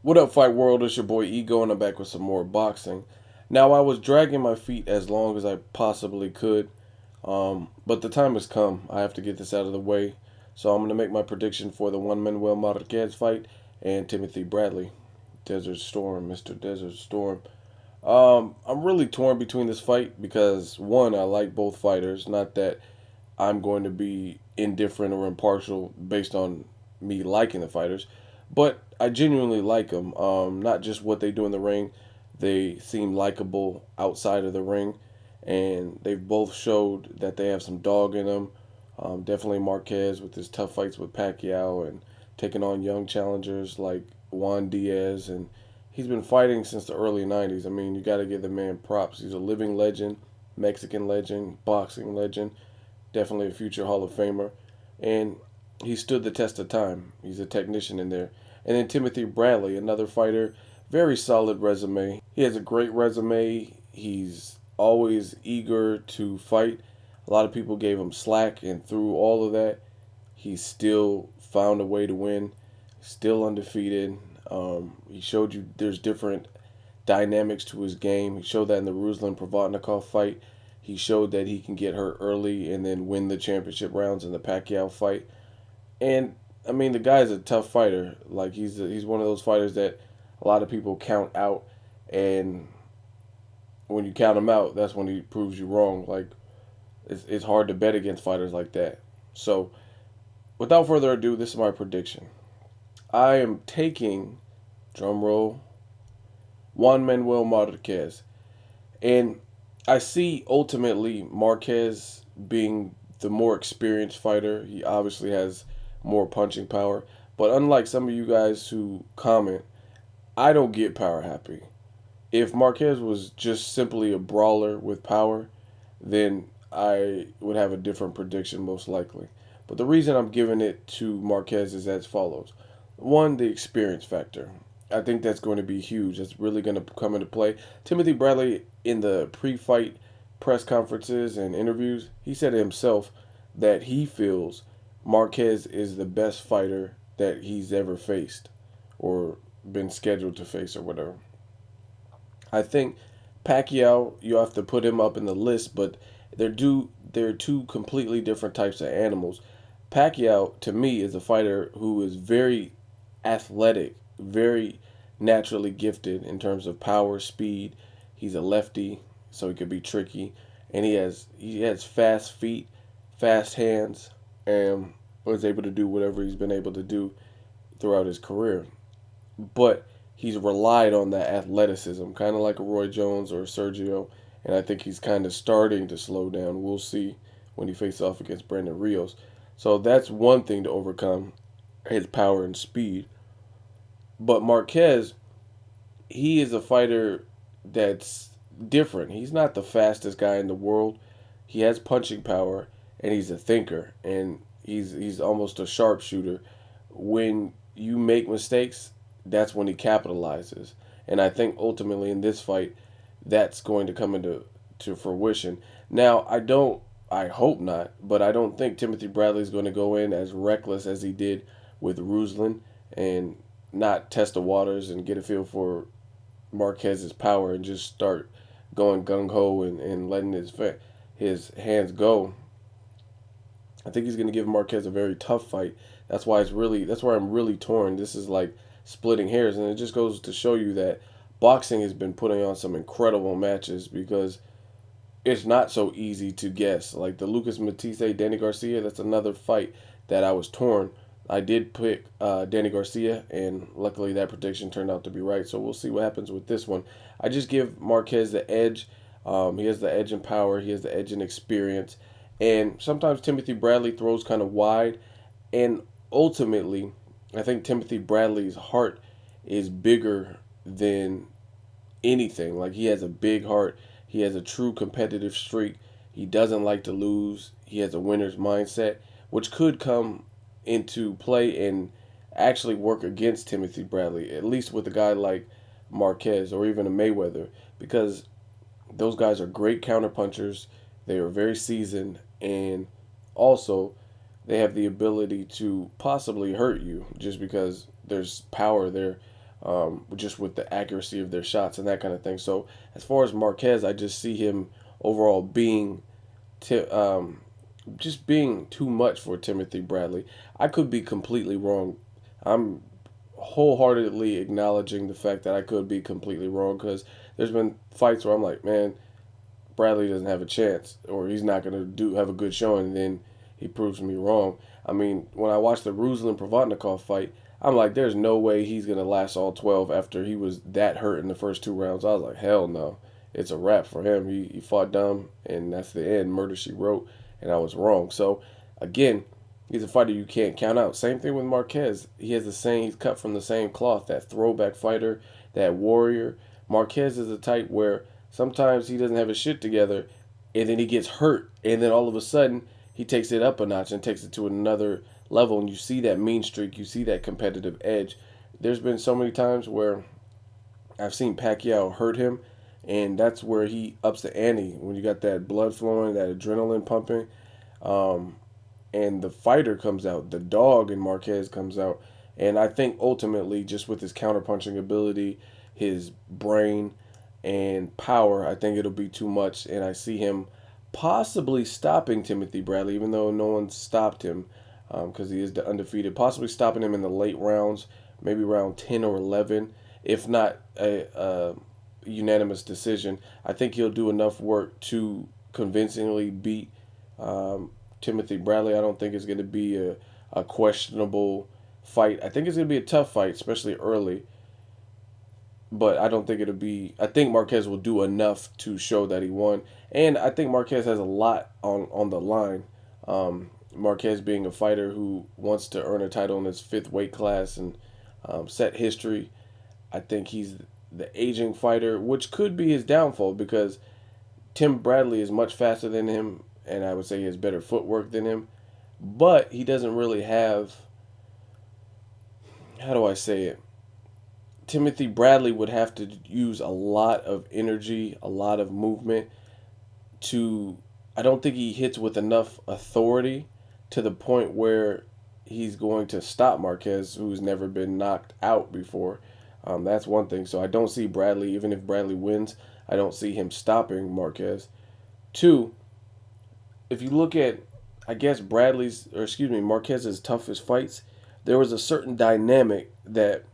What up, Fight World? It's your boy Ego, and I'm back with some more boxing. Now, I was dragging my feet as long as I possibly could, but the time has come. I have to get this out of the way. So I'm going to make my prediction for the Juan Manuel Marquez fight and Timothy Bradley. Desert Storm, Mr. Desert Storm. I'm really torn between this fight because, one, I like both fighters. Not that I'm going to be indifferent or impartial based on me liking the fighters, but I genuinely like them. Not just what they do in the ring, they seem likable outside of the ring, and they've both showed that they have some dog in them. Definitely Marquez with his tough fights with Pacquiao and taking on young challengers like Juan Diaz, and he's been fighting since the early '90s. I mean, you got to give the man props. He's a living legend, Mexican legend, boxing legend, definitely a future Hall of Famer, and he stood the test of time. He's a technician in there. And then Timothy Bradley, another fighter, very solid resume. He has a great resume. He's always eager to fight. A lot of people gave him slack, and through all of that, he still found a way to win. Still undefeated. He showed you there's different dynamics to his game. He showed that in the Ruslan Provodnikov fight. He showed that he can get hurt early and then win the championship rounds in the Pacquiao fight. And I mean, the guy's a tough fighter. Like he's one of those fighters that a lot of people count out, and when you count him out, that's when he proves you wrong. Like it's hard to bet against fighters like that. So, without further ado, this is my prediction. I am taking, drumroll, Juan Manuel Marquez. And I see ultimately Marquez being the more experienced fighter. He obviously has more punching power. But unlike some of you guys who comment, I don't get power happy. If Marquez was just simply a brawler with power, then I would have a different prediction most likely. But the reason I'm giving it to Marquez is as follows. One, the experience factor. I think that's going to be huge. That's really going to come into play. Timothy Bradley, in the pre-fight press conferences and interviews, he said himself that he feels Marquez is the best fighter that he's ever faced or been scheduled to face or whatever. I think Pacquiao, you have to put him up in the list, but they're two completely different types of animals. Pacquiao, to me, is a fighter who is very athletic, very naturally gifted in terms of power, speed. He's a lefty, so he could be tricky, and he has fast feet, fast hands, and was able to do whatever he's been able to do throughout his career. But he's relied on that athleticism, kind of like a Roy Jones or a Sergio, and I think he's kind of starting to slow down. We'll see when he faces off against Brandon Rios. So that's one thing to overcome, his power and speed. But Marquez, he is a fighter that's different. He's not the fastest guy in the world. He has punching power, and he's a thinker, and he's almost a sharpshooter. When you make mistakes, that's when he capitalizes. And I think ultimately in this fight, that's going to come into fruition. Now, I hope not, but I don't think Timothy Bradley is going to go in as reckless as he did with Ruslan and not test the waters and get a feel for Marquez's power and just start going gung ho and letting his hands go. I think he's going to give Marquez a very tough fight. That's why I'm really torn. This is like splitting hairs, and it just goes to show you that boxing has been putting on some incredible matches because it's not so easy to guess. Like the Lucas Matisse Danny Garcia, that's another fight that I was torn. I did pick Danny Garcia, and luckily that prediction turned out to be right. So we'll see what happens with this one. I just give Marquez the edge. He has the edge in power. He has the edge in experience. And sometimes Timothy Bradley throws kind of wide. And ultimately, I think Timothy Bradley's heart is bigger than anything. Like he has a big heart. He has a true competitive streak. He doesn't like to lose. He has a winner's mindset, which could come into play and actually work against Timothy Bradley, at least with a guy like Marquez or even a Mayweather, because those guys are great counterpunchers. They are very seasoned, and also they have the ability to possibly hurt you just because there's power there. just with the accuracy of their shots and that kind of thing. So as far as Marquez, I just see him overall being ti just being too much for Timothy Bradley. I could be completely wrong. I'm wholeheartedly acknowledging the fact that I could be completely wrong because there's been fights where I'm like, man, Bradley doesn't have a chance, or he's not going to do have a good showing, and then he proves me wrong. I mean, when I watched the Ruslan Provodnikov fight, I'm like, there's no way he's going to last all 12 after he was that hurt in the first 2 rounds. I was like, hell no. It's a wrap for him. He fought dumb, and that's the end. Murder, she wrote, and I was wrong. So, again, he's a fighter you can't count out. Same thing with Marquez. He's cut from the same cloth, that throwback fighter, that warrior. Marquez is a type where sometimes he doesn't have his shit together, and then he gets hurt, and then all of a sudden he takes it up a notch and takes it to another level, and you see that mean streak, you see that competitive edge. There's been so many times where I've seen Pacquiao hurt him, and that's where he ups the ante when you got that blood flowing, that adrenaline pumping, um, and the fighter comes out, the dog in Marquez comes out, and I think ultimately just with his counterpunching ability, his brain, and power, I think it'll be too much, and I see him possibly stopping Timothy Bradley, even though no one stopped him because he is the undefeated. Possibly stopping him in the late rounds, maybe round 10 or 11, if not a unanimous decision. I think he'll do enough work to convincingly beat Timothy Bradley. I don't think it's going to be a questionable fight. I think it's going to be a tough fight, especially early, but I don't think it'll be. I think Marquez will do enough to show that he won, and I think Marquez has a lot on the line. Marquez being a fighter who wants to earn a title in his fifth weight class and set history. I think he's the aging fighter, which could be his downfall because Tim Bradley is much faster than him, and I would say he has better footwork than him, but he doesn't really have. How do I say it? Timothy Bradley would have to use a lot of energy, a lot of movement to. I don't think he hits with enough authority to the point where he's going to stop Marquez, who's never been knocked out before. That's one thing. So I don't see Bradley, even if Bradley wins, I don't see him stopping Marquez. Two, if you look at, I guess Marquez's toughest fights, there was a certain dynamic that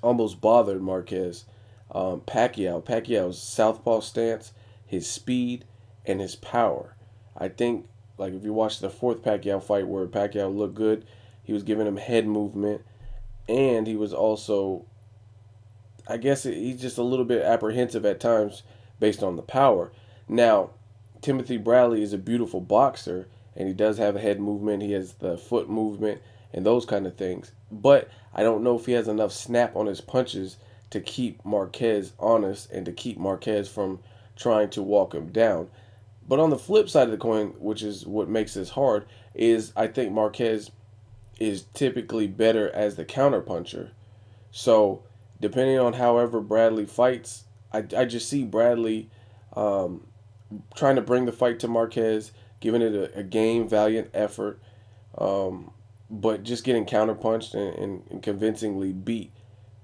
almost bothered Marquez. Pacquiao's southpaw stance, his speed, and his power. I think, like if you watch the fourth Pacquiao fight where Pacquiao looked good, he was giving him head movement, and he was also, I guess he's just a little bit apprehensive at times based on the power. Now, Timothy Bradley is a beautiful boxer, and he does have a head movement. He has the foot movement and those kind of things. But I don't know if he has enough snap on his punches to keep Marquez honest and to keep Marquez from trying to walk him down. But on the flip side of the coin, which is what makes this hard, is I think Marquez is typically better as the counterpuncher. So depending on however Bradley fights, I just see Bradley trying to bring the fight to Marquez, giving it a game, valiant effort, but just getting counterpunched and convincingly beat.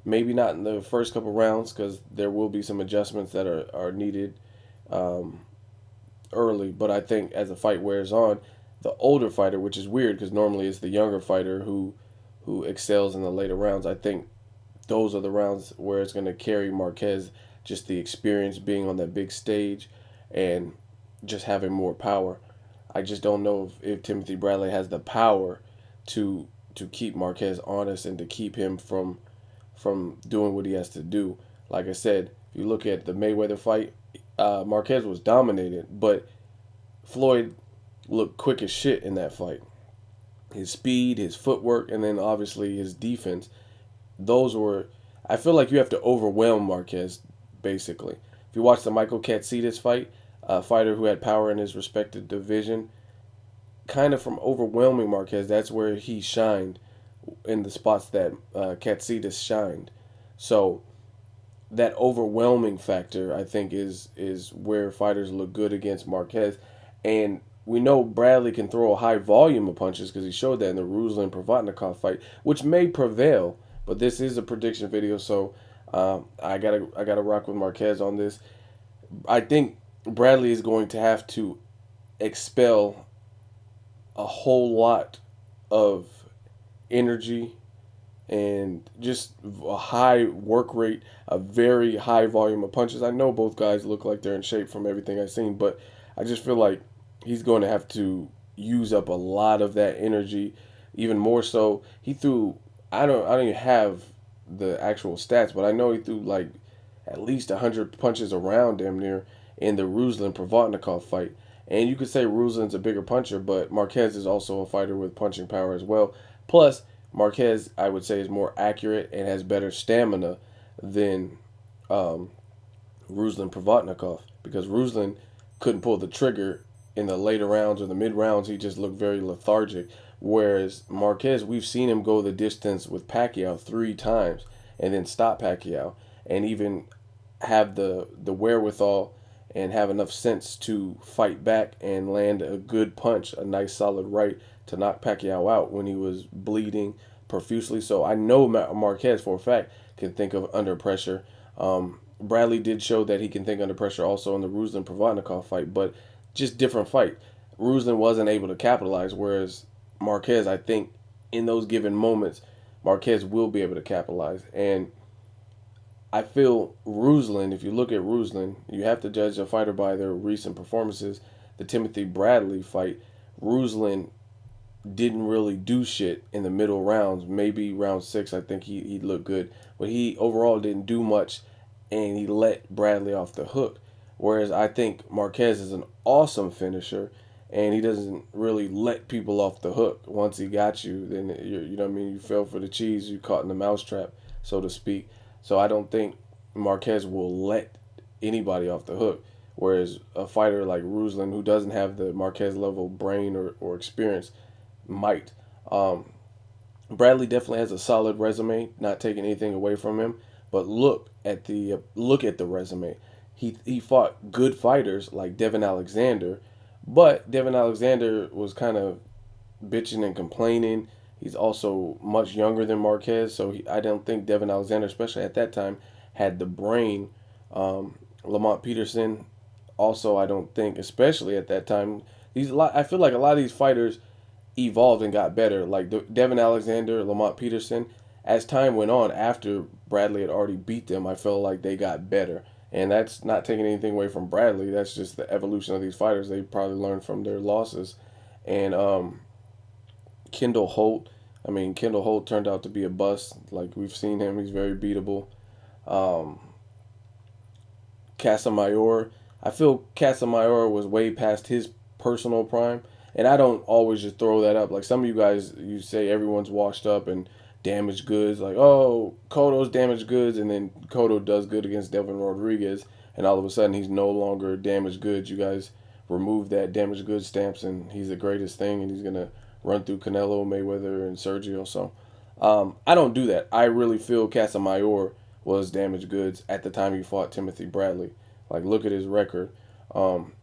Maybe not in the first couple rounds because there will be some adjustments that are needed early. But I think as the fight wears on, the older fighter, which is weird because normally it's the younger fighter who excels in the later rounds. I think those are the rounds where it's going to carry Marquez, just the experience being on that big stage and just having more power. I just don't know if Timothy Bradley has the power to keep Marquez honest and to keep him from doing what he has to do. Like I said, if you look at the Mayweather fight, Marquez was dominated, but Floyd looked quick as shit in that fight. His speed, his footwork, and then obviously his defense. Those were, I feel like you have to overwhelm Marquez, basically. If you watch the Michael Katsidis fight, a fighter who had power in his respective division, kind of from overwhelming Marquez, that's where he shined in the spots that Katsidis shined. So that overwhelming factor, I think, is where fighters look good against Marquez. And we know Bradley can throw a high volume of punches because he showed that in the Ruslan Provodnikov fight, which may prevail. But this is a prediction video, so I gotta rock with Marquez on this. I think Bradley is going to have to expel a whole lot of energy and just a high work rate, a very high volume of punches. I know both guys look like they're in shape from everything I've seen, but I just feel like he's going to have to use up a lot of that energy. Even more so, he threw. I don't even have the actual stats, but I know he threw like at least 100 punches around damn near in the Ruslan Provodnikov fight. And you could say Ruslan's a bigger puncher, but Marquez is also a fighter with punching power as well. Plus, Marquez, I would say, is more accurate and has better stamina than um, Ruslan Provodnikov, because Ruslan couldn't pull the trigger in the later rounds or the mid rounds. He just looked very lethargic. Whereas Marquez, we've seen him go the distance with Pacquiao 3 times and then stop Pacquiao, and even have the wherewithal and have enough sense to fight back and land a good punch, a nice solid right to knock Pacquiao out when he was bleeding profusely. So I know Marquez for a fact can think of under pressure. Bradley did show that he can think under pressure also in the Ruslan Provodnikov fight, but just different fight. Ruslan wasn't able to capitalize, whereas Marquez, I think, in those given moments, Marquez will be able to capitalize. And I feel Ruslan, if you look at Ruslan, you have to judge a fighter by their recent performances. The Timothy Bradley fight, Ruslan didn't really do shit in the middle rounds. Maybe round 6, I think he looked good. But he overall didn't do much, and he let Bradley off the hook. Whereas I think Marquez is an awesome finisher, and he doesn't really let people off the hook. Once he got you, then you know what I mean. You fell for the cheese. You caught in the mousetrap, so to speak. So I don't think Marquez will let anybody off the hook. Whereas a fighter like Ruslan, who doesn't have the Marquez level brain or experience, might. Bradley definitely has a solid resume, not taking anything away from him. But look at the resume. He fought good fighters like Devin Alexander, but Devin Alexander was kind of bitching and complaining. He's also much younger than Marquez, so I don't think Devin Alexander, especially at that time, had the brain. Lamont Peterson, also, I don't think, especially at that time, I feel like a lot of these fighters evolved and got better. Like Devin Alexander, Lamont Peterson, as time went on, after Bradley had already beat them, I felt like they got better. And that's not taking anything away from Bradley. That's just the evolution of these fighters. They probably learned from their losses. And Kendall Holt. I mean, Kendall Holt turned out to be a bust. Like, we've seen him. He's very beatable. Um, Casamayor. I feel Casamayor was way past his personal prime. And I don't always just throw that up. Like, some of you guys, you say everyone's washed up and damaged goods. Like, oh, Cotto's damaged goods. And then Cotto does good against Devin Rodriguez. And all of a sudden, he's no longer damaged goods. You guys remove that damaged goods stamps, and he's the greatest thing. And he's going to run through Canelo, Mayweather, and Sergio. So I don't do that. I really feel Casamayor was damaged goods at the time he fought Timothy Bradley. Like, look at his record.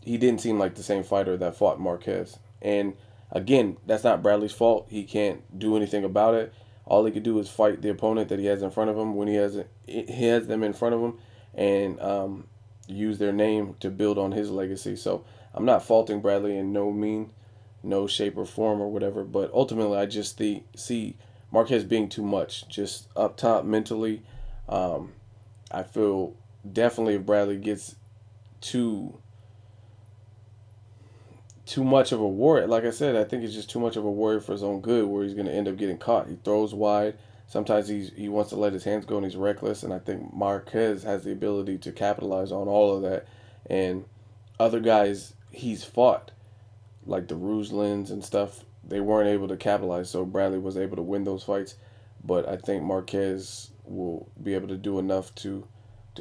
He didn't seem like the same fighter that fought Marquez. And again, that's not Bradley's fault. He can't do anything about it. All he could do is fight the opponent that he has in front of him when he has them in front of him, and use their name to build on his legacy. So I'm not faulting Bradley in no shape or form or whatever, but ultimately I just see Marquez being too much, just up top mentally. I feel definitely if Bradley gets too much of a warrior, like I said, I think he's just too much of a warrior for his own good, where he's going to end up getting caught. He throws wide. Sometimes he wants to let his hands go and he's reckless, and I think Marquez has the ability to capitalize on all of that. And other guys he's fought, like the Ruslans and stuff, they weren't able to capitalize, so Bradley was able to win those fights. But I think Marquez will be able to do enough to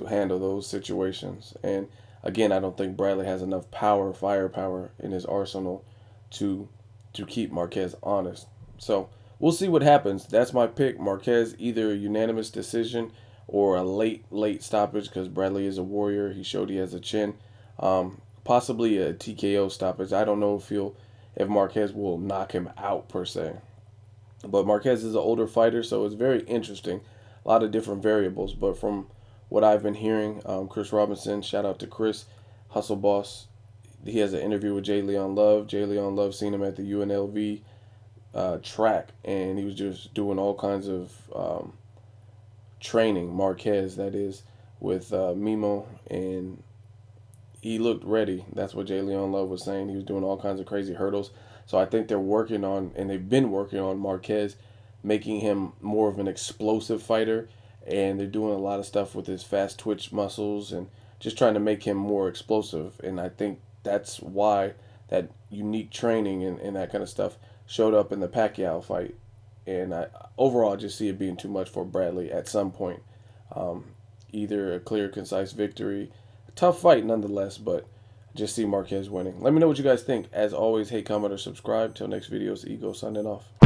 handle those situations. And again, I don't think Bradley has enough firepower in his arsenal to keep Marquez honest. So we'll see what happens. That's my pick. Marquez, either a unanimous decision or a late stoppage, because Bradley is a warrior. He showed he has a chin. Possibly a TKO stoppage. I don't know if Marquez will knock him out per se. But Marquez is an older fighter, so it's very interesting. a lot of different variables. But from what I've been hearing, Chris Robinson, shout out to Chris, Hustle Boss. He has an interview with J. Leon Love. J. Leon Love seen him at the UNLV track, and he was just doing all kinds of training, Marquez, that is, with Mimo, and he looked ready. That's what Jay Leon Love was saying. He was doing all kinds of crazy hurdles. So I think they're working on, and they've been working on Marquez, making him more of an explosive fighter. And they're doing a lot of stuff with his fast twitch muscles and just trying to make him more explosive. And I think that's why that unique training and that kind of stuff showed up in the Pacquiao fight. And overall, I just see it being too much for Bradley at some point. Um, Either a clear, concise victory, a tough fight nonetheless, but just see Marquez winning. Let me know what you guys think. As always, hate, comment, or subscribe. Till next video, it's Ego signing off.